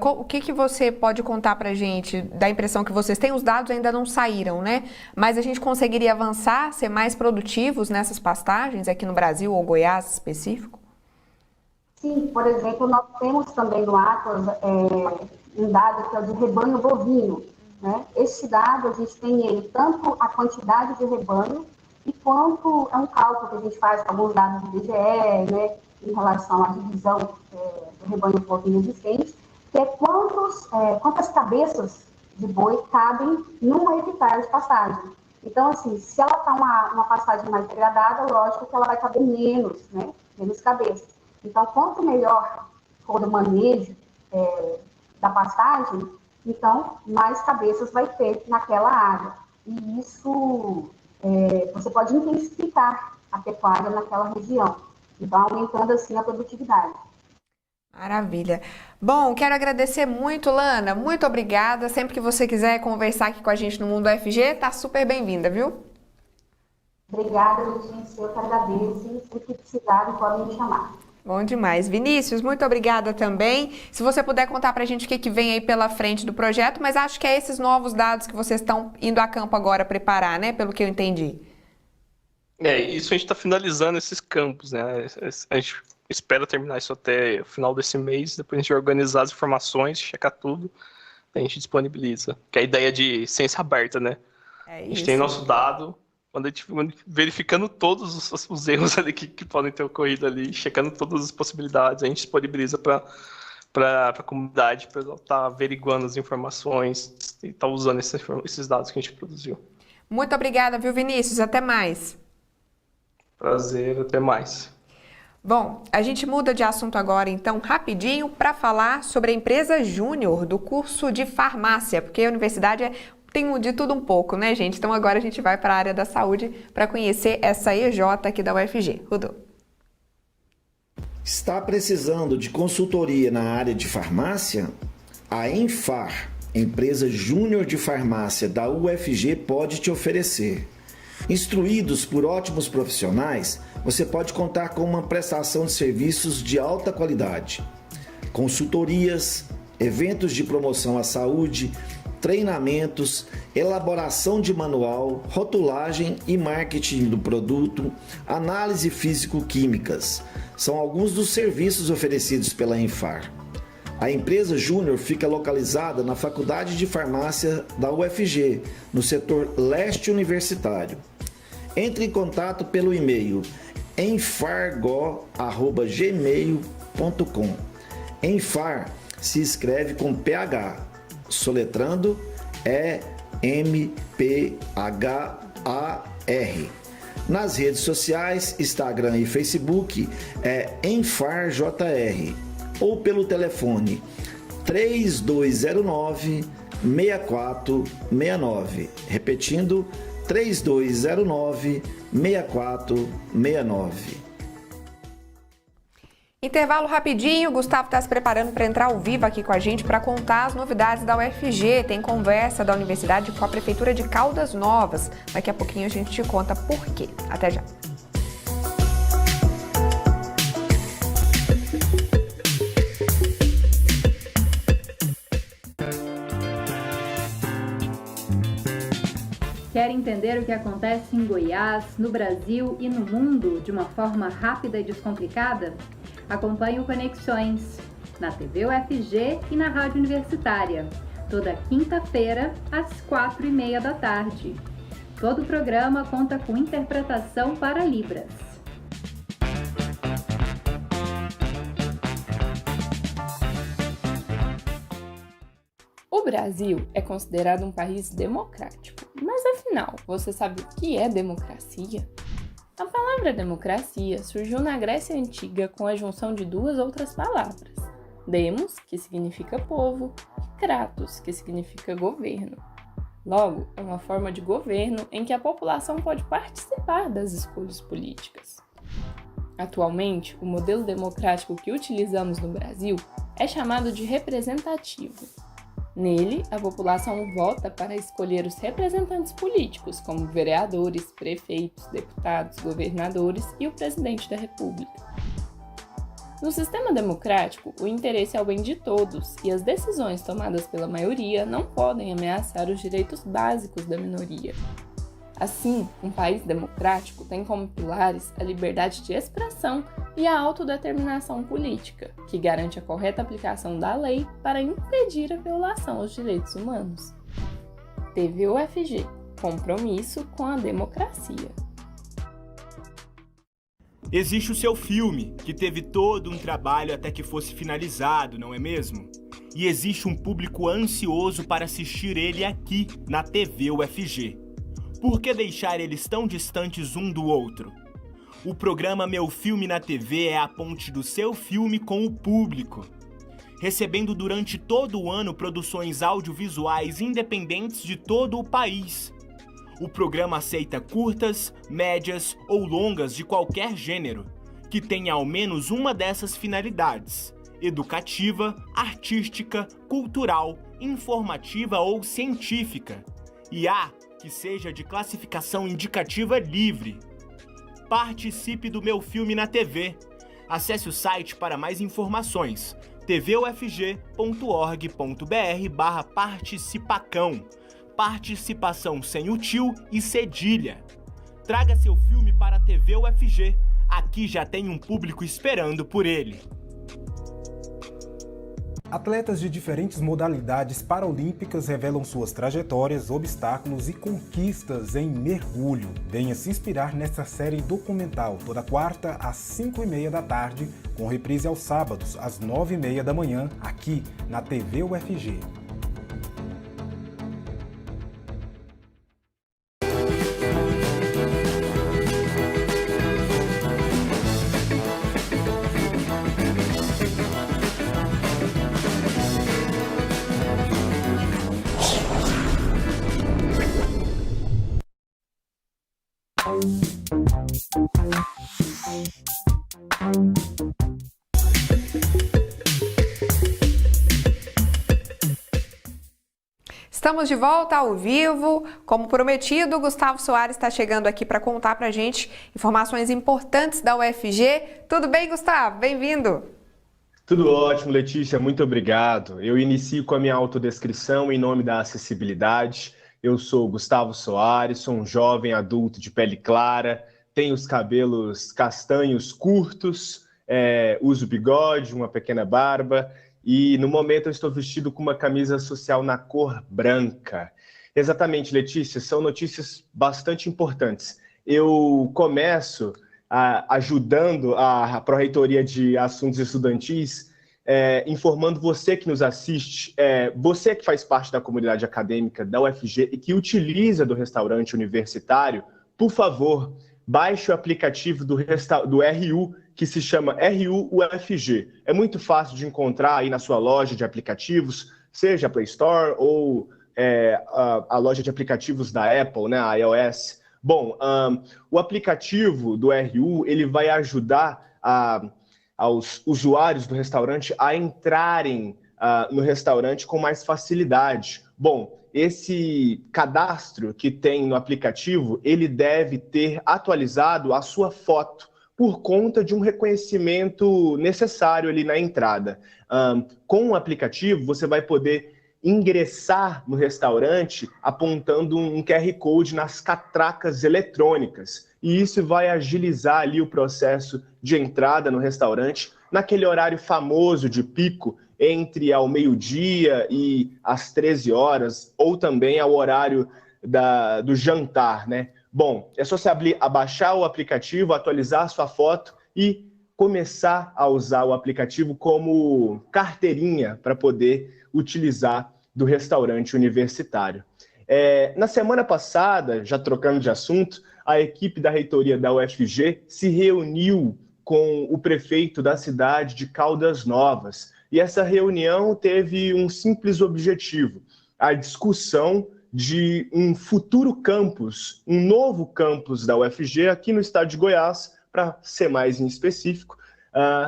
o que você pode contar para a gente da impressão que vocês têm? Os dados ainda não saíram, né? Mas a gente conseguiria avançar, ser mais produtivos nessas pastagens aqui no Brasil ou Goiás específico? Sim, por exemplo, nós temos também no Atlas um dado que é o de rebanho bovino, né? Esse dado, a gente tem ele tanto a quantidade de rebanho e quanto é um cálculo que a gente faz com alguns dados do IBGE, né, em relação à divisão do rebanho bovino existente, que é quantas cabeças de boi cabem numa hectare de pastagem. Então, assim, se ela está uma pastagem mais degradada, lógico que ela vai caber menos, né, menos cabeças. Então, quanto melhor for o manejo da pastagem, então mais cabeças vai ter naquela área. E isso você pode intensificar a pecuária naquela região, então aumentando assim a produtividade. Maravilha. Bom, quero agradecer muito, Lana. Muito obrigada. Sempre que você quiser conversar aqui com a gente no Mundo UFG, tá super bem-vinda, viu? Obrigada, gente. Eu que agradeço. Se precisarem, podem me chamar. Bom demais. Vinícius, muito obrigada também. Se você puder contar pra gente o que vem aí pela frente do projeto, mas acho que é esses novos dados que vocês estão indo a campo agora preparar, né? Pelo que eu entendi. Isso a gente está finalizando esses campos, né? A gente espera terminar isso até o final desse mês, depois a gente vai organizar as informações, checar tudo, a gente disponibiliza. Que é a ideia de ciência aberta, né? A gente tem nosso dado, quando a gente verificando todos os erros ali que podem ter ocorrido ali, checando todas as possibilidades, a gente disponibiliza para a comunidade, para estar averiguando as informações e estar usando esses dados que a gente produziu. Muito obrigada, viu, Vinícius? Até mais. Prazer, até mais. Bom, a gente muda de assunto agora, então, rapidinho, para falar sobre a empresa Júnior do curso de farmácia, porque a universidade tem de tudo um pouco, né, gente? Então, agora a gente vai para a área da saúde para conhecer essa EJ aqui da UFG. Rodô. Está precisando de consultoria na área de farmácia? A Enfar, empresa Júnior de farmácia da UFG, pode te oferecer. Instruídos por ótimos profissionais, você pode contar com uma prestação de serviços de alta qualidade. Consultorias, eventos de promoção à saúde, treinamentos, elaboração de manual, rotulagem e marketing do produto, análise físico-químicas. São alguns dos serviços oferecidos pela Enfar. A empresa Júnior fica localizada na Faculdade de Farmácia da UFG, no setor leste universitário. Entre em contato pelo e-mail enfargo@gmail.com. Enfar se escreve com PH, soletrando EMPHAR. Nas redes sociais, Instagram e Facebook é EnfarJR ou pelo telefone 3209-6469. Repetindo, 3209-6469. Intervalo rapidinho, o Gustavo está se preparando para entrar ao vivo aqui com a gente para contar as novidades da UFG. Tem conversa da universidade com a Prefeitura de Caldas Novas. Daqui a pouquinho a gente te conta por quê. Até já. Quer entender o que acontece em Goiás, no Brasil e no mundo de uma forma rápida e descomplicada? Acompanhe o Conexões, na TV UFG e na Rádio Universitária, toda quinta-feira, às 4h30 da tarde. Todo o programa conta com interpretação para Libras. O Brasil é considerado um país democrático, mas afinal, você sabe o que é democracia? A palavra democracia surgiu na Grécia Antiga com a junção de duas outras palavras, demos, que significa povo, e kratos, que significa governo. Logo, é uma forma de governo em que a população pode participar das escolhas políticas. Atualmente, o modelo democrático que utilizamos no Brasil é chamado de representativo. Nele, a população vota para escolher os representantes políticos, como vereadores, prefeitos, deputados, governadores e o presidente da República. No sistema democrático, o interesse é o bem de todos e as decisões tomadas pela maioria não podem ameaçar os direitos básicos da minoria. Assim, um país democrático tem como pilares a liberdade de expressão e a autodeterminação política, que garante a correta aplicação da lei para impedir a violação aos direitos humanos. TV UFG, compromisso com a democracia. Existe o seu filme, que teve todo um trabalho até que fosse finalizado, não é mesmo? E existe um público ansioso para assistir ele aqui, na TV UFG. Por que deixar eles tão distantes um do outro? O programa Meu Filme na TV é a ponte do seu filme com o público. recebendo durante todo o ano produções audiovisuais independentes de todo o país. O programa aceita curtas, médias ou longas de qualquer gênero, que tenha ao menos uma dessas finalidades: educativa, artística, cultural, informativa ou científica, e há que seja de classificação indicativa livre. Participe do Meu Filme na TV. Acesse o site para mais informações: tvufg.org.br/participacão. Participação sem o tio e cedilha. Traga seu filme para a TV UFG. Aqui já tem um público esperando por ele. Atletas de diferentes modalidades paralímpicas revelam suas trajetórias, obstáculos e conquistas em mergulho. Venha se inspirar nessa série documental toda quarta às 5h30 da tarde, com reprise aos sábados às 9h30 da manhã, aqui na TV UFG. Estamos de volta ao vivo. Como prometido, o Gustavo Soares está chegando aqui para contar para a gente informações importantes da UFG. Tudo bem, Gustavo? Bem-vindo! Tudo ótimo, Letícia. Muito obrigado. Eu inicio com a minha autodescrição em nome da acessibilidade. Eu sou Gustavo Soares, sou um jovem adulto de pele clara, tenho os cabelos castanhos curtos, uso bigode, uma pequena barba. E no momento eu estou vestido com uma camisa social na cor branca. Exatamente, Letícia, são notícias bastante importantes. Eu começo ajudando a Pró-Reitoria de Assuntos Estudantis, informando você que nos assiste, você que faz parte da comunidade acadêmica da UFG e que utiliza do restaurante universitário, por favor, baixe o aplicativo do RU, que se chama RU UFG. É muito fácil de encontrar aí na sua loja de aplicativos, seja a Play Store ou a loja de aplicativos da Apple, né, a iOS. Bom, o aplicativo do RU, ele vai ajudar aos usuários do restaurante a entrarem no restaurante com mais facilidade. Bom, esse cadastro que tem no aplicativo, ele deve ter atualizado a sua foto, por conta de um reconhecimento necessário ali na entrada. Com o aplicativo, você vai poder ingressar no restaurante apontando um QR Code nas catracas eletrônicas. E isso vai agilizar ali o processo de entrada no restaurante, naquele horário famoso de pico, entre ao meio-dia e às 13 horas, ou também ao horário do jantar, né? Bom, é só você abaixar o aplicativo, atualizar a sua foto e começar a usar o aplicativo como carteirinha para poder utilizar do restaurante universitário. Na semana passada, já trocando de assunto, a equipe da reitoria da UFG se reuniu com o prefeito da cidade de Caldas Novas. E essa reunião teve um simples objetivo: a discussão de um futuro campus, um novo campus da UFG aqui no estado de Goiás, para ser mais em específico,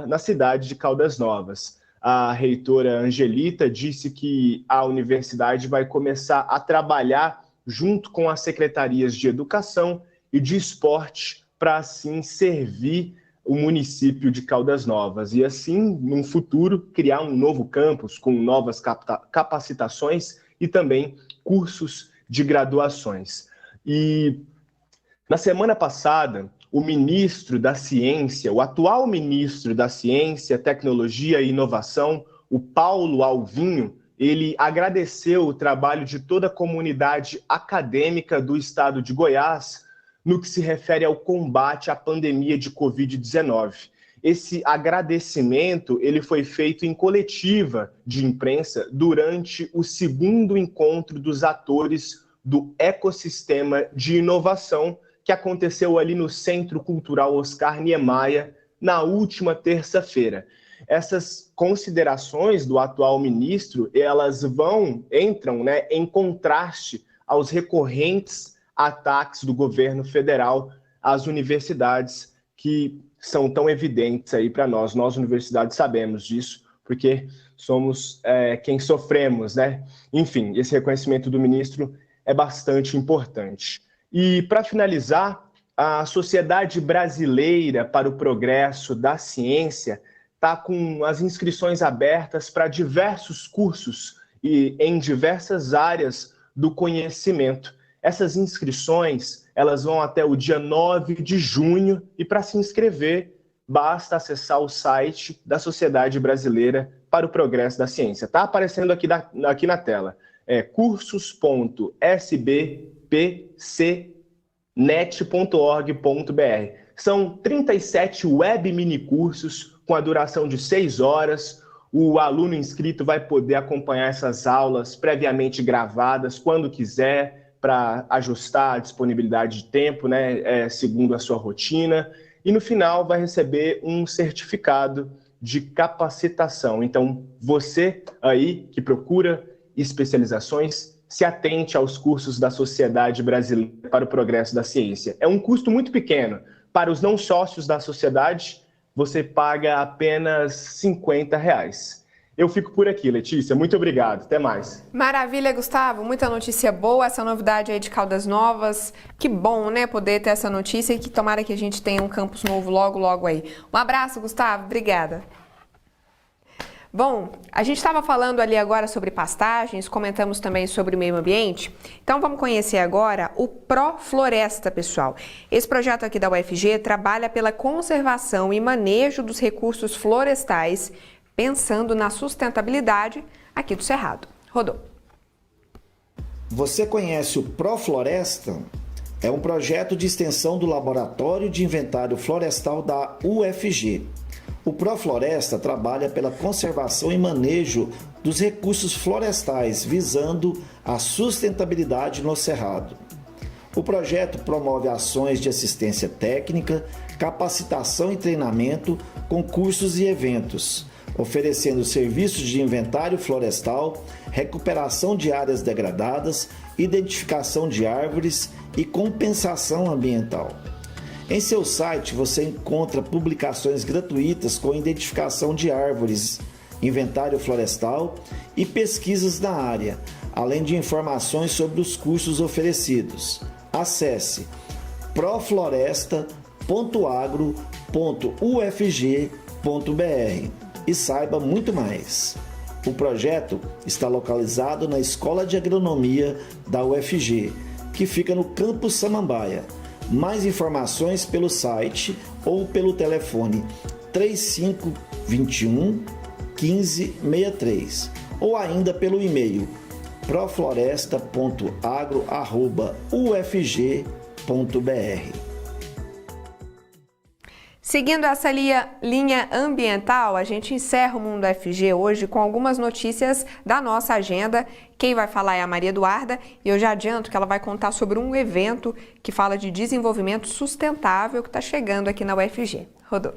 na cidade de Caldas Novas. A reitora Angelita disse que a universidade vai começar a trabalhar junto com as secretarias de educação e de esporte para assim servir o município de Caldas Novas e assim, num futuro, criar um novo campus com novas capacitações e também cursos de graduações. E na semana passada, o ministro da Ciência, o atual ministro da Ciência, Tecnologia e Inovação, o Paulo Alvinho, ele agradeceu o trabalho de toda a comunidade acadêmica do estado de Goiás no que se refere ao combate à pandemia de Covid-19. Esse agradecimento ele foi feito em coletiva de imprensa durante o segundo encontro dos atores do ecossistema de inovação que aconteceu ali no Centro Cultural Oscar Niemeyer na última terça-feira. essas considerações do atual ministro, elas entram, né, em contraste aos recorrentes ataques do governo federal às universidades, que são tão evidentes aí para nós. Nós, universidades, sabemos disso, porque somos quem sofremos, né? Enfim, esse reconhecimento do ministro é bastante importante. E, para finalizar, a Sociedade Brasileira para o Progresso da Ciência está com as inscrições abertas para diversos cursos e em diversas áreas do conhecimento. Essas inscrições, elas vão até o dia 9 de junho e para se inscrever, basta acessar o site da Sociedade Brasileira para o Progresso da Ciência. Está aparecendo aqui na tela. É cursos.sbpcnet.org.br. São 37 web minicursos com a duração de 6 horas. O aluno inscrito vai poder acompanhar essas aulas previamente gravadas quando quiser, para ajustar a disponibilidade de tempo, né, segundo a sua rotina. E no final vai receber um certificado de capacitação. Então, você aí que procura especializações, se atente aos cursos da Sociedade Brasileira para o Progresso da Ciência. É um custo muito pequeno. Para os não sócios da sociedade, você paga apenas R$50. Eu fico por aqui, Letícia. Muito obrigado. Até mais. Maravilha, Gustavo. Muita notícia boa, essa novidade aí de Caldas Novas. Que bom, né, poder ter essa notícia e que tomara que a gente tenha um campus novo logo, logo aí. Um abraço, Gustavo. Obrigada. Bom, a gente estava falando ali agora sobre pastagens, comentamos também sobre o meio ambiente. Então vamos conhecer agora o Profloresta, pessoal. Esse projeto aqui da UFG trabalha pela conservação e manejo dos recursos florestais, pensando na sustentabilidade aqui do Cerrado. Rodou. Você conhece o Profloresta? É um projeto de extensão do Laboratório de Inventário Florestal da UFG. O Profloresta trabalha pela conservação e manejo dos recursos florestais, visando a sustentabilidade no Cerrado. O projeto promove ações de assistência técnica, capacitação e treinamento, concursos e eventos, oferecendo serviços de inventário florestal, recuperação de áreas degradadas, identificação de árvores e compensação ambiental. Em seu site você encontra publicações gratuitas com identificação de árvores, inventário florestal e pesquisas na área, além de informações sobre os cursos oferecidos. Acesse profloresta.agro.ufg.br e saiba muito mais. O projeto está localizado na Escola de Agronomia da UFG, que fica no campus Samambaia. Mais informações pelo site ou pelo telefone 3521 1563 ou ainda pelo e-mail profloresta.agro@ufg.br. Seguindo essa linha ambiental, a gente encerra o Mundo UFG hoje com algumas notícias da nossa agenda. Quem vai falar é a Maria Eduarda e eu já adianto que ela vai contar sobre um evento que fala de desenvolvimento sustentável que está chegando aqui na UFG. Rodou.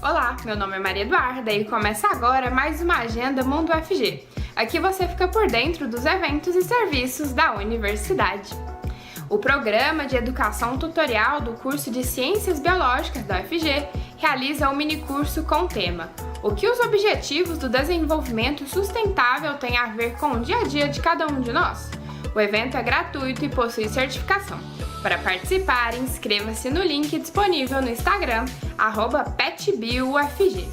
Olá, meu nome é Maria Eduarda e começa agora mais uma Agenda Mundo UFG. Aqui você fica por dentro dos eventos e serviços da universidade. O Programa de Educação Tutorial do curso de Ciências Biológicas da UFG realiza um minicurso com o tema O que os Objetivos do Desenvolvimento Sustentável têm a ver com o dia a dia de cada um de nós? O evento é gratuito e possui certificação. Para participar, inscreva-se no link disponível no Instagram, @petbiofg.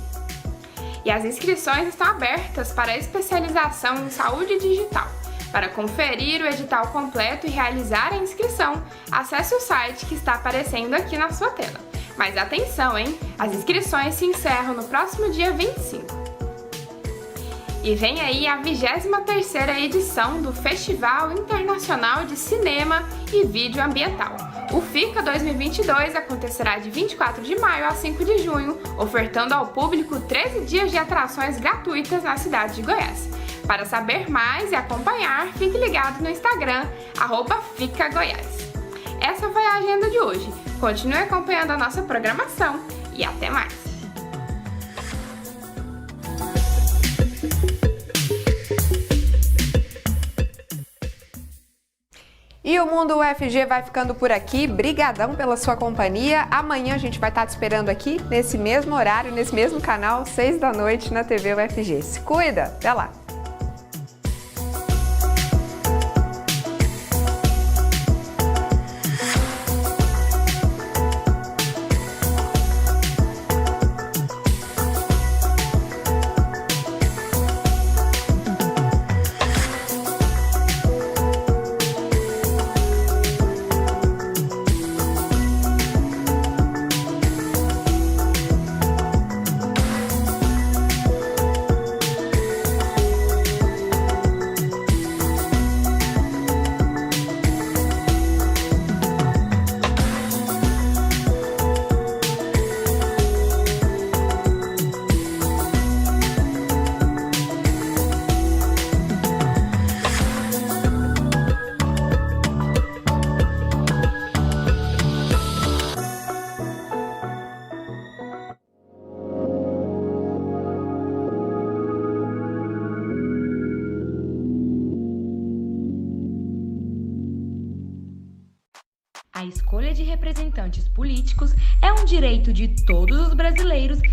E as inscrições estão abertas para a especialização em saúde digital. Para conferir o edital completo e realizar a inscrição, acesse o site que está aparecendo aqui na sua tela. Mas atenção, hein? As inscrições se encerram no próximo dia 25. E vem aí a 23ª edição do Festival Internacional de Cinema e Vídeo Ambiental. O FICA 2022 acontecerá de 24 de maio a 5 de junho, ofertando ao público 13 dias de atrações gratuitas na cidade de Goiás. Para saber mais e acompanhar, fique ligado no Instagram, @FicaGoiás. Essa foi a agenda de hoje. Continue acompanhando a nossa programação e até mais! E o Mundo UFG vai ficando por aqui. Brigadão pela sua companhia. Amanhã a gente vai estar te esperando aqui, nesse mesmo horário, nesse mesmo canal, 6 da noite, na TV UFG. Se cuida! Até lá! A escolha de representantes políticos é um direito de todos os brasileiros